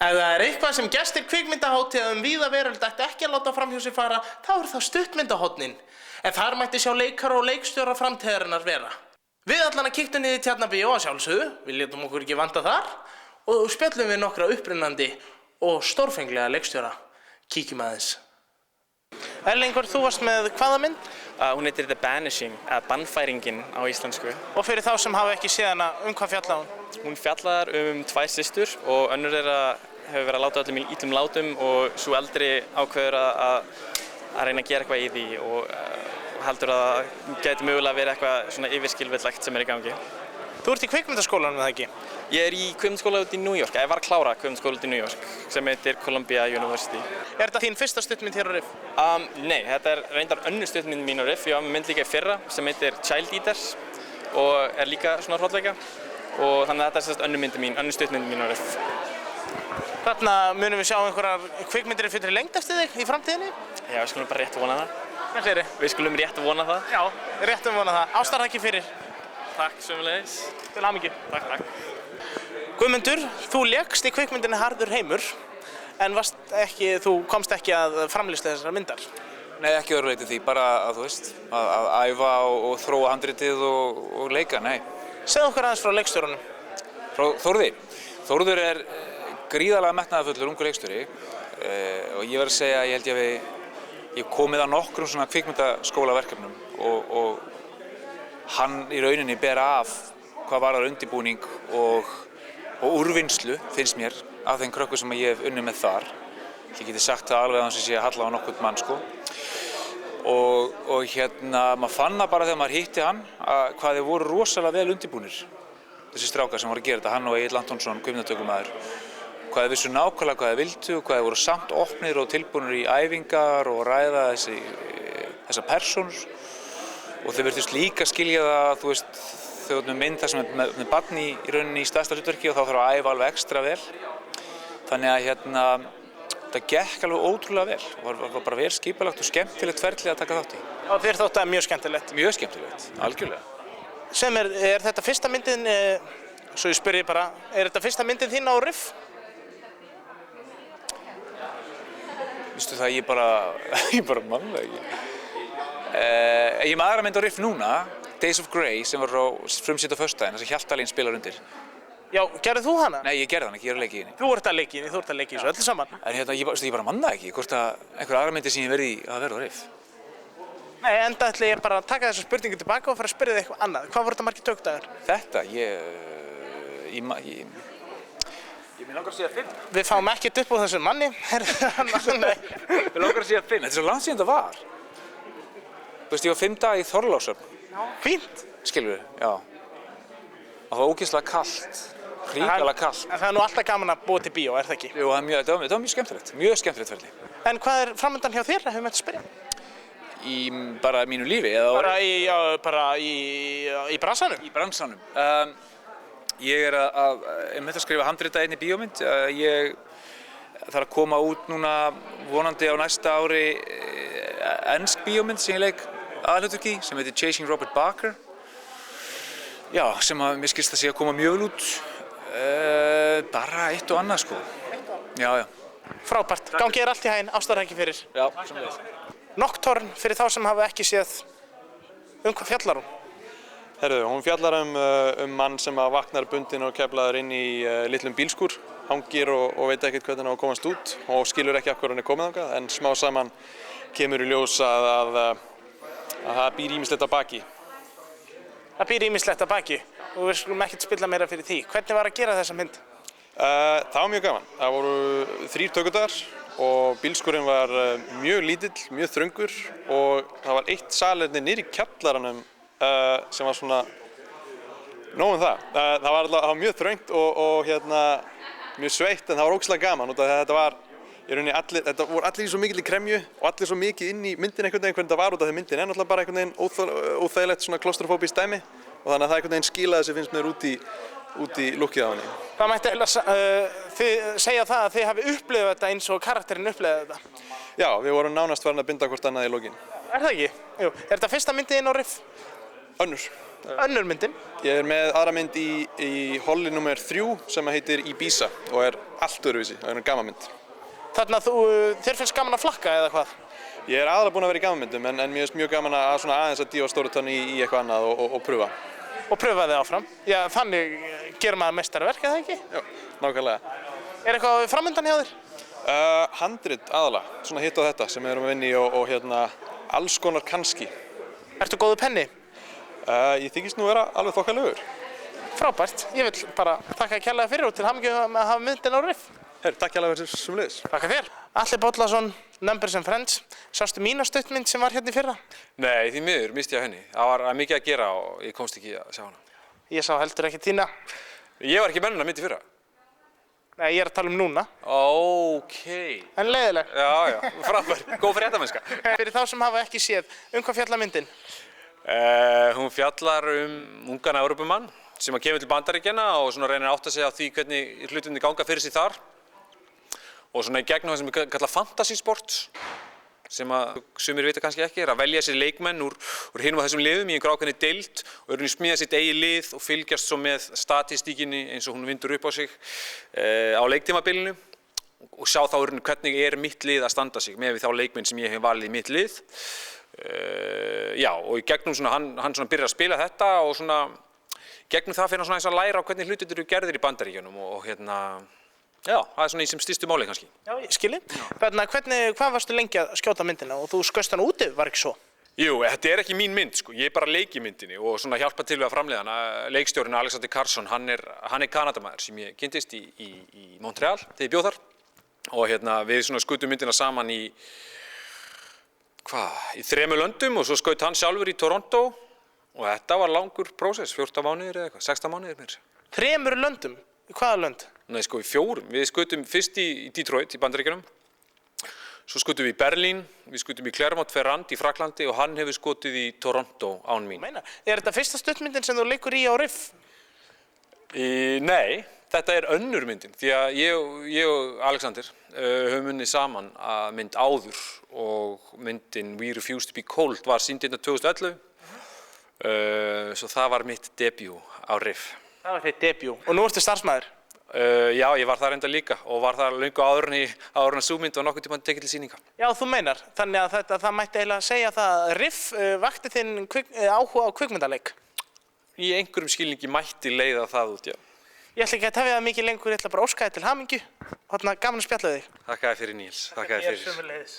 Ef það eitthvað sem gestir kvikmyndahátíða víða veröld ætti ekki að láta framhjá sig fara, þá það stuttmyndahotnin. En þar mætti sjá leikara og leikstjóra framtíðarinnar vera. Við allan að kíktum niður í Tjarnarbíó að sjálfsögðu, við létum okkur ekki vanta þar, og spjöllum við nokkra upprennandi og stórfenglega leikstjóra. Kíkjum aðeins. Erlingur, þú varst með hvaða mynd? Hún heitir The Banishing, eða Bannfæringin á íslensku. Og fyrir þá sem hafa ekki séð hana, hvað fjallar hún? Hún fjallar tvær systur og önnur þeirra hefur verið að láta öllum í illum látum og svo eldri ákveður að reyna að gera eitthvað í því og heldur að það gæti mögulega verið eitthvað svona yfirskilvillegt sem í gangi. Þú ert í kvikmyndaskólanum, eða ekki? Ég í kvikmyndaskóla út í New York, ég var að klára kvikmyndaskóla út í New York sem heitir Columbia University. Er þetta þín fyrsta stuttmynd hér á RIF? Nei, þetta reyndar önnur stuttmynd mín á RIF. Ég var með mynd líka í fyrra sem heitir Child Eaters og líka svona hrollvekja og þannig að þetta önnur myndi mín, önnur stuttmynd mín á RIF. Þarna munum við sjá einhverjar kvikmyndir í fullri lengd eftir þig í framtíðinni? Já, við skulum bara rétt vona það. Hvað segirðu? Við skulum rétt vona það. Já, rétt vona það. Ástarþakkir fyrir. Takk sömuleiðis. Til hamingju. Takk. Guðmundur, þú lékst í kvikmyndinni Harður heimur, en þú komst ekki að framleiðslu þessar myndar. Nei, ekki öðru leyti því, bara að þú veist, að æfa og þróa handritið og leika, nei. Segðu okkur aðeins frá leikstjórunum. Frá Þórði. Þórður er gríðarlega metnaðarfullur ungur leikstjóri og ég verð að segja að ég held ég hef komið að nokkrum svona kvikmyndaskólaverkefnum og hann í rauninni ber af hvað varðar undirbúning og úrvinnslu, finnst mér, af þeim krökkum sem ég hef unnið með þar. Ég geti sagt það alveg að ég halla á nokkurn mann, sko. Og maður fann það bara þegar maður hitti hann hvað þeir voru rosalega vel undirbúnir. Þessi strákar sem voru að gera þetta, hann og Egill Antonsson, kvikmyndatökumaður. Hvað þeir vissu nákvæmlega hvað þeir vildu, hvað þeir voru samt opnir og tilbúnir í æfingar og ræða þessar persónur. Og þeir virtust líka skilja það, þú veist, þau voru með mynd þar sem er með barn í rauninni í stærsta hlutverki og þá þarf að æfa alveg ekstra vel. Þannig að það gekk alveg ótrúlega vel. Það var bara vel skipulagt og skemmtilegt ferli að taka þátt í. Og þér þótti það mjög skemmtilegt? Mjög skemmtilegt, algjörlega. Sem er þetta fyrsta myndin, svo ég spyr bara, er þetta fyrsta myndin þín á RIF? Vistu það, ég bara man það ekki. Ég er með aðra mynd á RIF núna, Days of Grey, sem var frumsýnd á föstudaginn, þar sem Hjaltalín spilar undir. Já, gerðir þú hana? Nei, ég gerði hana ekki, ég er að leika í henni. Þú ert að leika í þessu öllu saman? En ég bara man það ekki, hvort að einhver aðra myndir sem ég verði að verða á RIF. Nei, enda ætla ég bara að taka þessa spurningu tilbaka og fara að spyrja þig eitthvað annað. Hvað voru þetta margir tökudagar? Þetta, Mér langar að segja 5. Við fáum ekkert upp á þessum manni. Mér langar að segja 5. Þetta er svo langt síðan það var. Þú veist, ég var 5 daga í Þorlákshöfn. Fínt. Skilurðu, já. Og það var ógeðslega kalt. Hrikalega kalt. En það er nú alltaf gaman að búa til bíó, er það ekki? Jú, þetta var mjög skemmtilegt. Mjög skemmtilegt ferli. En hvað er framöndan hjá þér, ef við mættum spyrja? Í bara mínu lífi, eða? Bara í bransanum? Í bransanum. Ég að skrifa handrita einni bíómynd. Ég þarf að koma út núna vonandi á næsta ári ensk bíómynd sem ég leik aðalhlutverki sem heitir Chasing Robert Barker. Já, sem að mér skilst að sé að koma mjög vel út. Bara eitt og annað, sko. Já. Frábært. Gangi þér allt í haginn, ástarþakkir fyrir. Já, sömuleiðis. Nocturne, fyrir þá sem hafa ekki séð, hvað fjallar hún? Herðu, hún fjallar mann sem vaknar bundinn og keflaður inn í litlum bílskúr, hangir og veit ekkert hvernig hann á að komast út og skilur ekki af hverju hann er komið þangað, en smá saman kemur í ljós að það býr ýmislegt að baki. Það býr ýmislegt að baki og við skulum ekkert spilla meira fyrir því. Hvernig var að gera þessa mynd? Það var mjög gaman. Það voru 3 tökudagar og bílskúrinn var mjög lítill, mjög þröngur og það var eitt salerni niðri í kjallaranum sem var svona nóg það. Það var mjög þröngt og mjög sveitt en það var ógeðslega gaman út af þetta var í rauninni þetta voru allir í svo mikilli kremju og allir svo mikið inn í myndin einhvern veginn hvernig það var út af því myndin er náttúrulega bara einhvern veginn óþægilegt svona klaustrofóbískt dæmi og þannig að það einhvern veginn skilaði sig finnst mér út í lukkið á henni. Það mætti eiginlega segja það að þið hafi upplifað þetta eins og karakterinn upplifað þetta. Já, við vorum nánast farin að binda hvort annað í lokin. Er það ekki? Jú. Er þetta fyrsta myndin inn á RIF? Önnur. Önnur myndin. Ég er með aðra mynd í holli nummer 3 sem heitir Ibiza og er allt öðruvísi, það er gamanmynd. Þannig að þér finnst gaman að flakka eða hvað? Ég er aðalega búinn að vera í gamanmyndum en mér finnst mjög gaman að aðeins að dífa stóru tönn í eitthvað annað og pröfa. Og pröfa þið áfram. Já, þannig gerir maður meistaraverk, eða ekki? Já, nákvæmlega. Er eitthvað framöndan hjá þér? Handrit aðalega, svona hitt og þetta sem við erum að vinna í og alls konar kannski. Ertu góður penni? Ég þykist nú vera alveg þokkalegur. Frábært. Ég vil bara þakka þér kærlega fyrir og til hamingju með að hafa myndin á Riff. Herri, takk kærlega fyrir sömuleiðis. Þakka þér. Atli Bollason, Numbers and Friends. Sástu mína stuttmynd sem var hérna í fyrra? Nei, því miður misti ég af henni. Það var mikið að gera og ég komst ekki að sjá hana. Ég sá heldur ekki þína. Ég var ekki með hana mynd í fyrra. Nei, ég er að tala um núna. Ókei. En leiðileg. Já, frábær. Góð fréttamennska. Fyrir þá sem hafa ekki séð, hvað fjallar myndin? Hún fjallar ungan Evrópumann sem kemur til Bandaríkjanna og reynir að átta sig á því hvernig hlutirnir ganga fyrir sig þar. Og í gegnum það sem við kalla fantasy sport, sem sumir vita kannski ekki, er að velja sér leikmenn úr hinum á þessum liðum í einhver ákveðinni deild og eru að smíða sitt eigið lið og fylgjast svo með statistíkinni eins og hún vindur upp á sig á leiktímabilinu og sjá þá hvernig er mitt lið að standa sig með við þá leikmenn sem ég hef valið í mitt lið. Já, og í gegnum hann byrjar að spila þetta og gegnum það fyrir hann að læra á hvernig hlutir eru gerðir í Bandaríkjunum og já, það er í sem stystu máli kannski. Já, ég skilji. Hvað varstu lengi að skjóta myndina og þú skaust hana úti, var ekki svo? Jú, þetta er ekki mín mynd, sko. Ég er bara leik í myndinni og hjálpa til við að framleiða hana. Leikstjórinn Alexander Carson, hann er Kanadamaður sem ég kynntist í Montreal þegar ég bjó þar og við skutum myndina saman í 3 löndum og svo skaut hann sjálfur í Toronto og þetta var langur prósess, 14 mánuðir eða eitthvað, 16 mánuðir meira. 3 löndum? Hvaða lönd? Nei, í 4. Við skutum fyrst í Detroit í Bandaríkjunum, svo skutum við í Berlín, við skutum í Clermont-Ferrand í Fraklandi og hann hefur skotið í Toronto án mín. Er þetta fyrsta stuttmyndin sem þú leikur í á Riff? Nei, þetta er önnur myndin því að ég og Alexander höfum unnið saman að mynd áður og myndin We Refuse to be Cold var sýnd 2011 svo það var mitt debut á Riff. Það var þitt debut og nú ertu starfsmaður? Já, ég var þar enda líka og var þar löngu áður en sú mynd og nokkuð tíma tekið til sýninga. Já, þú meinar. Þannig að það mætti eiginlega segja það að Riff vakti þinn áhuga á kvikmyndaleik. Í einhverjum skilningi mætti leiða það út, já. Ég ætla ekki að tefja það mikið lengur, ég ætla bara að óska þér til hamingju. Gaman að spjalla þig. Þakka þér fyrir, Níels. Þakka þér fyrir.